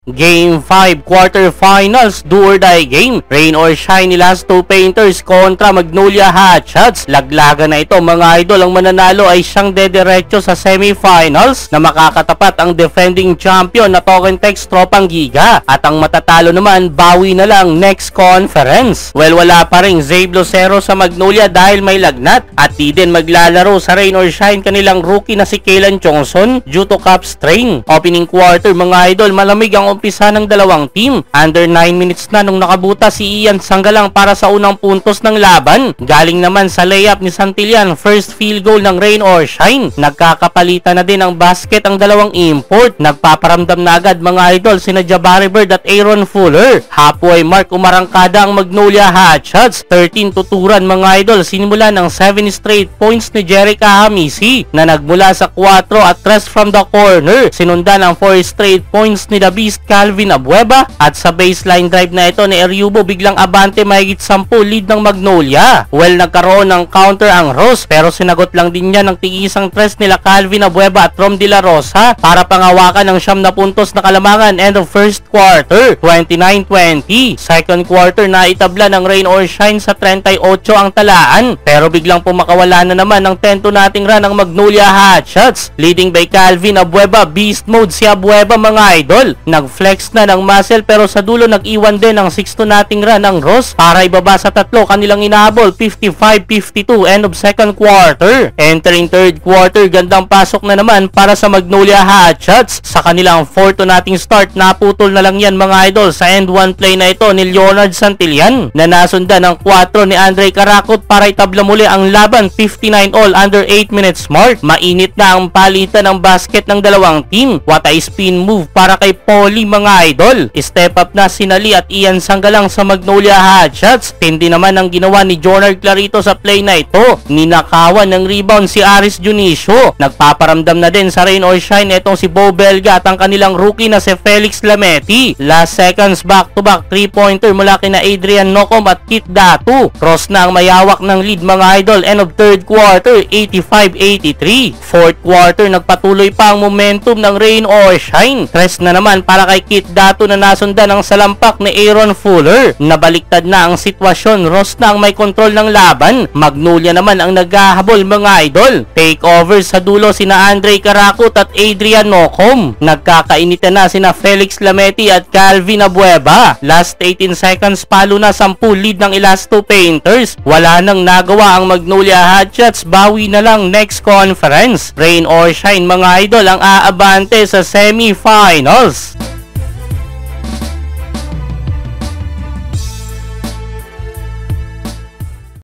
Game 5 quarterfinals, do or die game. Rain or shine ni Last Two Painters kontra Magnolia Hotshots. Laglagan na ito mga idol. Ang mananalo ay siyang dediretso sa semifinals na makakatapat ang defending champion na Token Text Tropang Giga. At ang matatalo naman, bawi na lang next conference. Well, wala pa rin Zabe Lucero sa Magnolia dahil may lagnat. At di din maglalaro sa Rain or shine kanilang rookie na si Kaylan Chongson due to calf strain. Opening quarter mga idol, malamig ang umpisa ng dalawang team. Under 9 minutes na nung nakabuta si Ian Sanggalang para sa unang puntos ng laban. Galing naman sa layup ni Santillan, first field goal ng Rain or Shine. Nagkakapalitan na din ang basket ang dalawang import. Nagpaparamdam na agad mga idol sina Jabari Bird at Aaron Fuller. Halfway mark umarangkada ang Magnolia Hotshots. 13 tuturan mga idol, sinimula ng 7 straight points ni Jerica Hamisi na nagmula sa 4 at 3 from the corner. Sinundan ang 4 straight points ni The Beast Calvin Abueva at sa baseline drive na ito ni Eryubo biglang abante mahigit 10 lead ng Magnolia. Well, nagkaroon ng counter ang Rose pero sinagot lang din niya ng tigisang tres nila Calvin Abueva at Rom De La Rosa para pangawakan ng 9 na puntos na kalamangan end of first quarter, 29-20. Second quarter na itabla ng Rain or Shine sa 38 ang talaan pero biglang pumakawala na naman ng 10 to nothing run ang Magnolia Hotshots. Leading by Calvin Abueva, beast mode si Abueva mga idol. Nag-flex na ng muscle pero sa dulo nag-iwan din ng 6 to nothing run ng Ross para ibaba sa tatlo kanilang inahabol 55-52 end of second quarter. Entering third quarter, gandang pasok na naman para sa Magnolia Hotshots. Sa kanilang 4 to nothing start, naputol na lang yan mga idol sa end 1 play na ito ni Leonard Santillan na nasundan ng 4 ni Andre Karakot para itabla muli ang laban 59 all under 8 minutes mark. Mainit na ang palitan ng basket ng dalawang team. What a spin move para kay Polly mga idol. Step up na si Nali at Ian Sanggalang sa Magnolia Hotshots. Tindi naman ang ginawa ni Jonard Clarito sa play na ito. Ninakawan ng rebound si Aris Junicio. Nagpaparamdam na din sa Rain or Shine itong si Bo Belga at ang kanilang rookie na si Felix Lameti. Last seconds back to back 3-pointer mula kina Adrian Nocom at Kit Datu. Cross na ang mayawak ng lead mga idol. End of third quarter, 85-83. Fourth quarter, nagpatuloy pa ang momentum ng Rain or Shine. Tres na naman para kay Kit Datu na nasundan ng salampak ni Aaron Fuller. Nabaliktad na ang sitwasyon. Ross na ang may kontrol ng laban. Magnolia naman ang naghahabol mga idol. Take over sa dulo sina Andre Karakot at Adrian Nocom. Nagkakainitan na sina Felix Lameti at Calvin Abueva. Last 18 seconds, palo na 10 lead ng Elasto Painters. Wala nang nagawa ang Magnolia Hotshots. Bawi na lang next conference. Rain or Shine mga idol ang aabante sa semifinals.